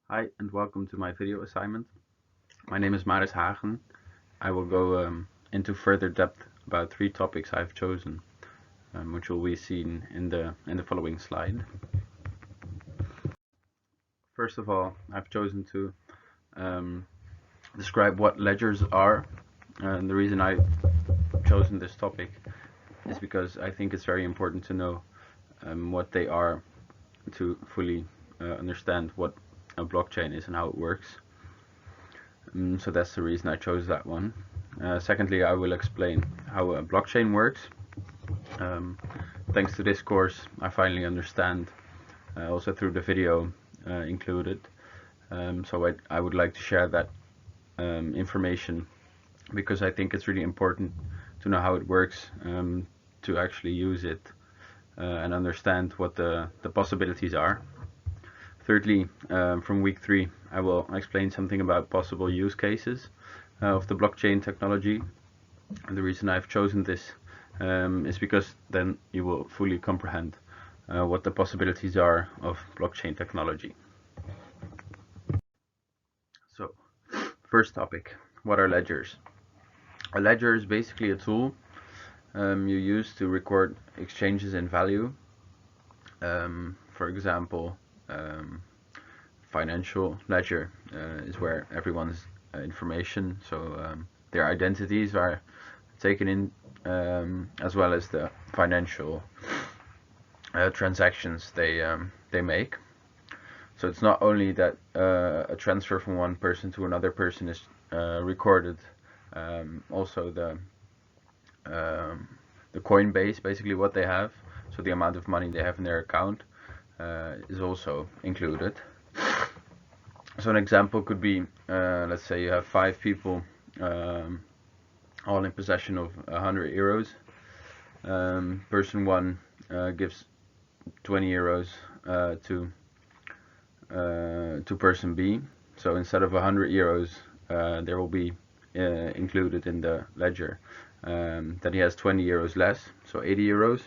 Hi and welcome to my video assignment. My name is Maris Hagen. I will go into further depth about three topics I've chosen, which will be seen in the following slide. First of all, I've chosen to describe what ledgers are, and the reason I've chosen this topic is because I think it's very important to know what they are to fully understand what a blockchain is and how it works. So that's the reason I chose that one. Secondly, I will explain how a blockchain works. Thanks to this course, I finally understand, also through the video included. So I would like to share that information because I think it's really important to know how it works, to actually use it and understand what the possibilities are. Thirdly, from week 3, I will explain something about possible use cases of the blockchain technology. And the reason I've chosen this is because then you will fully comprehend what the possibilities are of blockchain technology. So, first topic, what are ledgers? A ledger is basically a tool you use to record exchanges in value. For example, financial ledger is where everyone's information, so their identities are taken in, as well as the financial transactions they make. So it's not only that a transfer from one person to another person is recorded, also the coin base, basically what they have, so the amount of money they have in their account, is also included. So an example could be, let's say you have 5 people all in possession of 100 euros. Person 1 gives 20 euros to person B. So instead of 100 euros, there will be included in the ledger that he has 20 euros less, so 80 euros.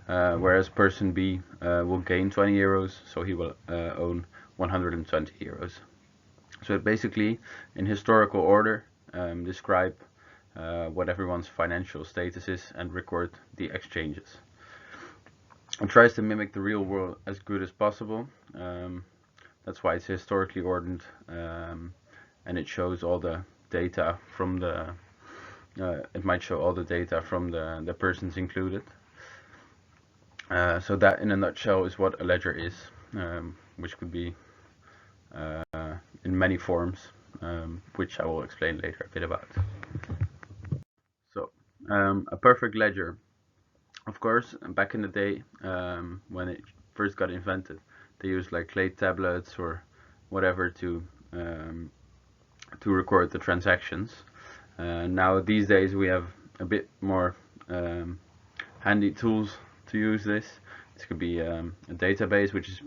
Whereas person B will gain 20 euros, so he will own 120 euros. So it basically, in historical order, describe what everyone's financial status is and record the exchanges. It tries to mimic the real world as good as possible. That's why it's historically ordered, and it shows all the data from the. It might show all the data from the persons included. So that, in a nutshell, is what a ledger is, which could be in many forms, which I will explain later a bit about. So, a perfect ledger. Of course, back in the day, when it first got invented, they used like clay tablets or whatever to record the transactions. Now these days we have a bit more handy tools to use this. This could be a database which is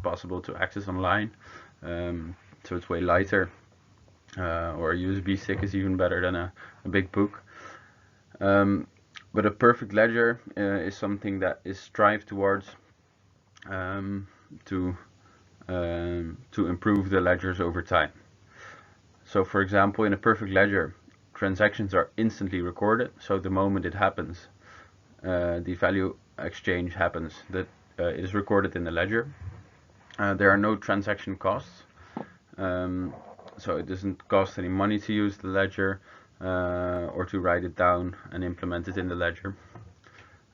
possible to access online, so it's way lighter, or a USB stick is even better than a big book. But a perfect ledger is something that is strived towards to improve the ledgers over time. So for example, in a perfect ledger, transactions are instantly recorded, so the moment it happens, the value exchange happens, that it is recorded in the ledger. There are no transaction costs, so it doesn't cost any money to use the ledger or to write it down and implement it in the ledger.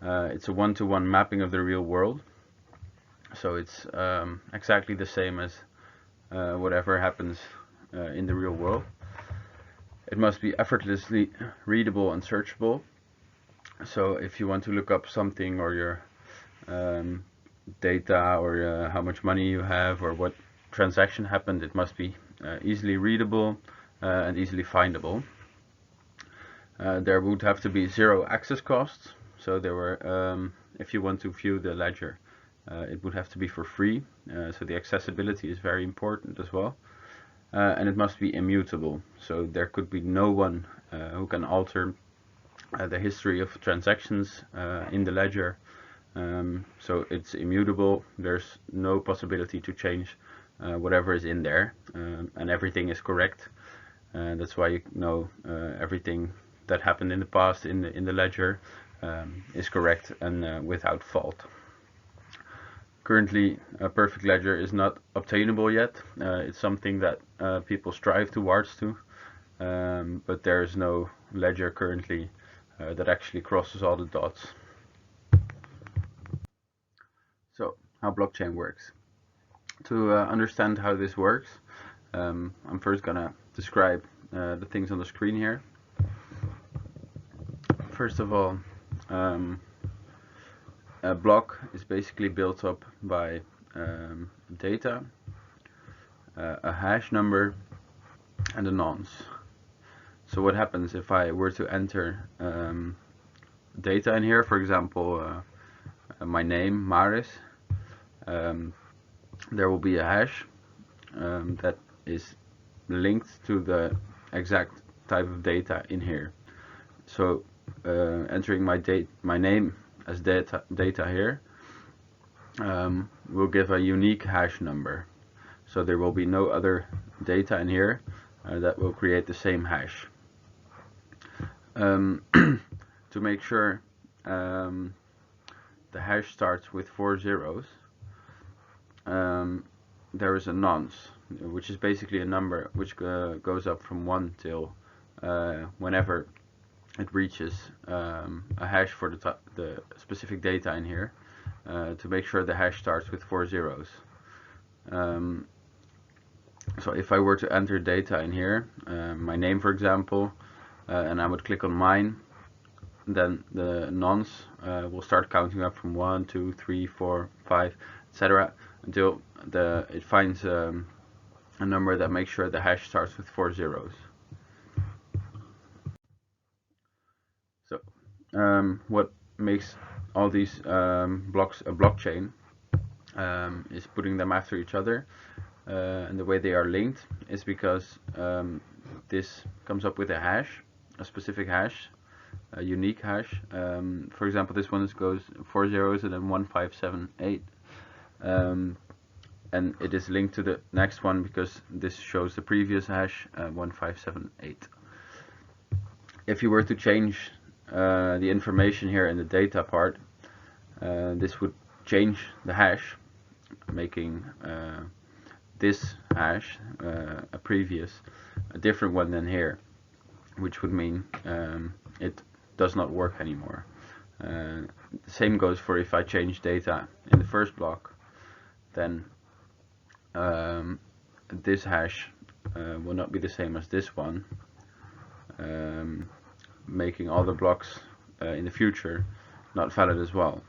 It's a one-to-one mapping of the real world, so it's exactly the same as whatever happens in the real world. It must be effortlessly readable and searchable. So if you want to look up something, or your data, or how much money you have, or what transaction happened, it must be easily readable and easily findable. There would have to be 0 access costs. So there were, if you want to view the ledger, it would have to be for free. So the accessibility is very important as well. And it must be immutable. So there could be no one who can alter the history of transactions in the ledger. So it's immutable. There's no possibility to change whatever is in there, and everything is correct. That's why you know everything that happened in the past in the ledger is correct and without fault. Currently, a perfect ledger is not obtainable yet. It's something that people strive towards to, but there is no ledger currently that actually crosses all the dots. So, how blockchain works. To understand how this works, I'm first gonna describe the things on the screen here. First of all, a block is basically built up by data, a hash number, and a nonce. So what happens if I were to enter data in here, for example, my name, Maris, there will be a hash that is linked to the exact type of data in here. So entering my name as data here will give a unique hash number. So there will be no other data in here that will create the same hash. To make sure the hash starts with 4 zeros, there is a nonce, which is basically a number which goes up from 1 till whenever it reaches a hash for the specific data in here, to make sure the hash starts with 4 zeros. So if I were to enter data in here, my name for example, and I would click on mine, then the nonce will start counting up from 1, 2, 3, 4, 5, etc. until it finds a number that makes sure the hash starts with 4 zeros. So what makes all these blocks a blockchain is putting them after each other, and the way they are linked is because this comes up with a hash, a specific hash, a unique hash. For example, this one goes 4 zeros and then 1578, and it is linked to the next one because this shows the previous hash, 1578. If you were to change the information here in the data part, this would change the hash, making this hash, a different one than here, which would mean it does not work anymore. The same goes for if I change data in the first block, then this hash will not be the same as this one, making all the blocks in the future not valid as well.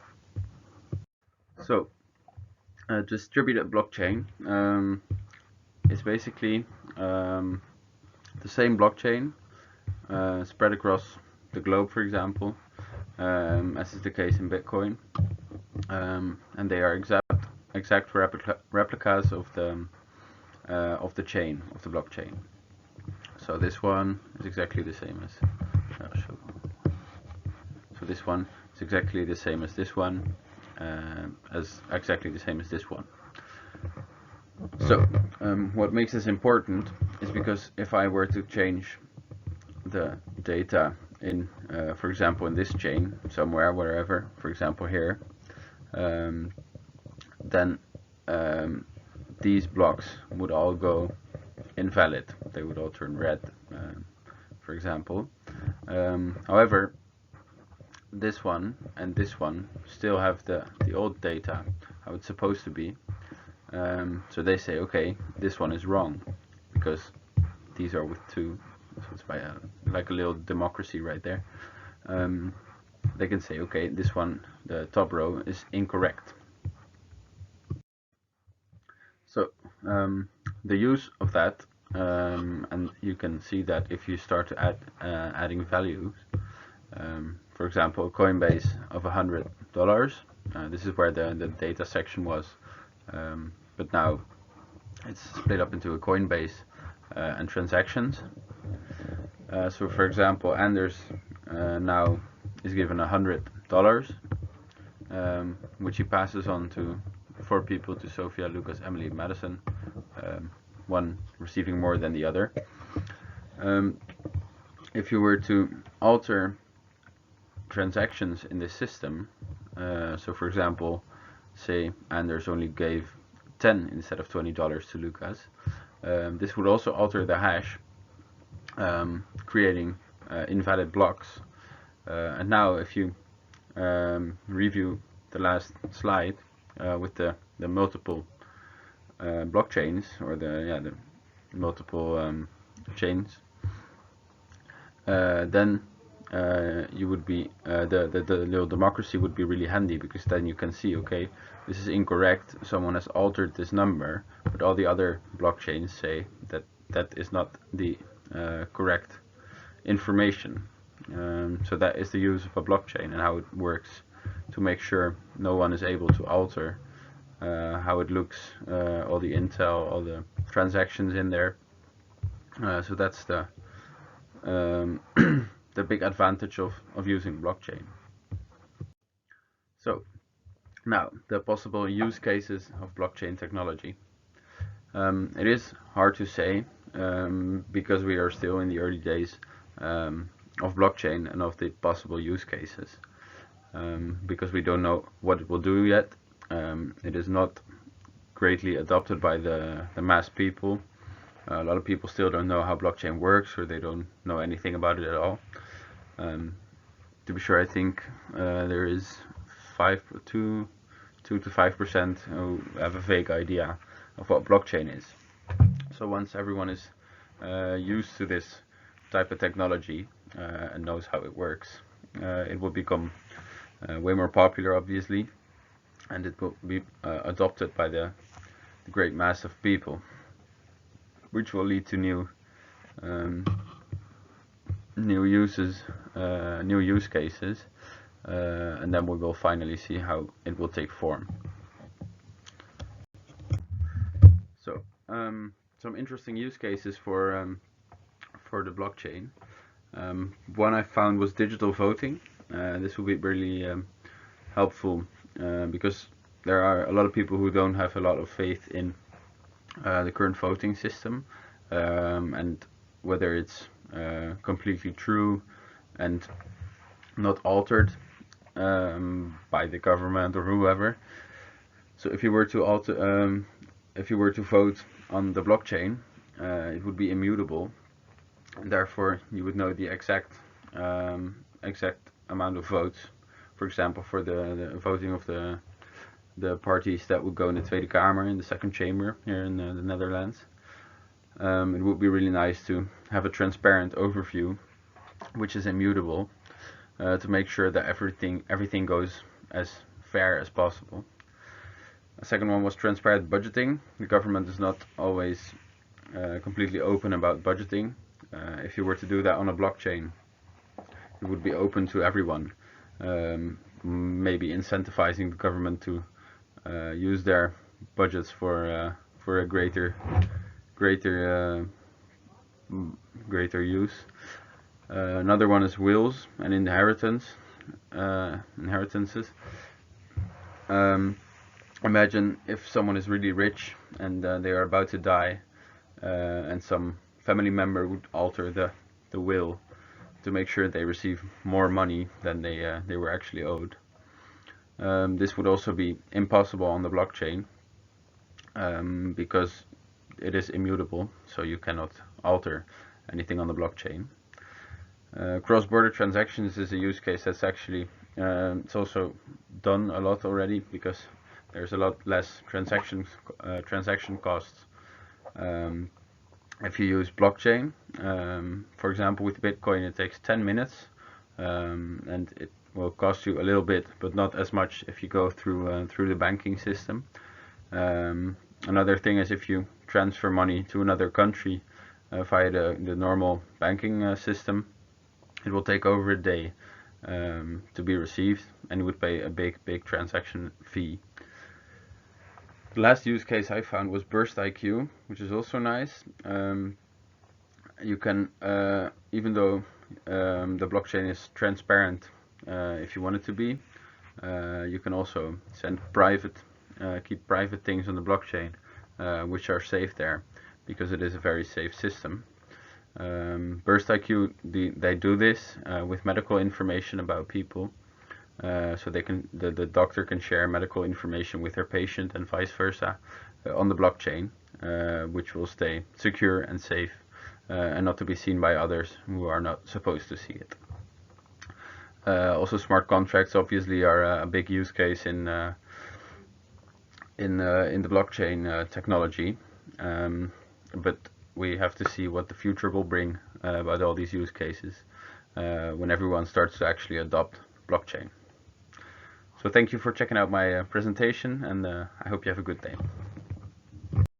So distributed blockchain is basically the same blockchain spread across the globe, for example, as is the case in Bitcoin, and they are exact replicas of the chain, of the blockchain. So this one is exactly the same as so this one is exactly the same as this one, exactly the same as this one. So what makes this important is because if I were to change the data in, for example, in this chain somewhere, wherever, for example here, then these blocks would all go invalid. They would all turn red, for example. However, this one and this one still have the old data, how it's supposed to be. So they say, okay, this one is wrong because these are with 2. So it's by like a little democracy right there. They can say, okay, this one, the top row, is incorrect. So the use of that, and you can see that if you start to add adding values, for example, a Coinbase of $100. This is where the data section was, but now it's split up into a Coinbase and transactions. So for example, Anders now is given $100, which he passes on to 4 people to Sophia, Lucas, Emily, Madison, one receiving more than the other. If you were to alter transactions in this system, so for example, say Anders only gave 10 instead of $20 to Lucas, this would also alter the hash, creating invalid blocks. And now if you review the last slide with the multiple blockchains, or the multiple chains, then you would be the little democracy would be really handy, because then you can see, okay, this is incorrect, someone has altered this number, but all the other blockchains say that that is not the correct information. So that is the use of a blockchain and how it works, to make sure no one is able to alter how it looks, all the intel, all the transactions in there. So that's the the big advantage of using blockchain. So now the possible use cases of blockchain technology. It is hard to say, because we are still in the early days of blockchain and of the possible use cases, because we don't know what it will do yet. It is not greatly adopted by the mass people. A lot of people still don't know how blockchain works, or they don't know anything about it at all. To be sure, I think there is 2 to 5% who have a vague idea of what blockchain is. So once everyone is used to this type of technology and knows how it works, it will become way more popular, obviously, and it will be adopted by the great mass of people, which will lead to new uses, new use cases, and then we will finally see how it will take form. So some interesting use cases for the blockchain. One I found was digital voting. This will be really helpful, because there are a lot of people who don't have a lot of faith in the current voting system, and whether it's completely true and not altered by the government or whoever. So if you were to vote on the blockchain, it would be immutable, and therefore you would know the exact amount of votes. For example, for the voting of the parties that would go in the Tweede Kamer, in the second chamber here in the Netherlands. It would be really nice to have a transparent overview, which is immutable, to make sure that everything goes as fair as possible. A second one was transparent budgeting. The government is not always completely open about budgeting. If you were to do that on a blockchain, it would be open to everyone, maybe incentivizing the government to use their budgets for a greater use. Another one is wills and inheritances. Imagine if someone is really rich and they are about to die, and some family member would alter the will to make sure they receive more money than they were actually owed. This would also be impossible on the blockchain, because it is immutable, so you cannot alter anything on the blockchain. Cross-border transactions is a use case that's actually it's also done a lot already, because there's a lot less transaction costs if you use blockchain. For example, with Bitcoin it takes 10 minutes, and it will cost you a little bit, but not as much if you go through the banking system. Another thing is if you transfer money to another country via the normal banking system, it will take over a day to be received, and you would pay a big transaction fee. The last use case I found was Burst IQ, which is also nice. You can, even though the blockchain is transparent, if you want it to be, you can also send private keep private things on the blockchain, which are safe there, because it is a very safe system. Burst IQ, they do this with medical information about people, so the doctor can share medical information with their patient and vice versa on the blockchain, which will stay secure and safe, and not to be seen by others who are not supposed to see it. Also, smart contracts obviously are a big use case in the blockchain technology, but we have to see what the future will bring about all these use cases when everyone starts to actually adopt blockchain. So thank you for checking out my presentation, and I hope you have a good day.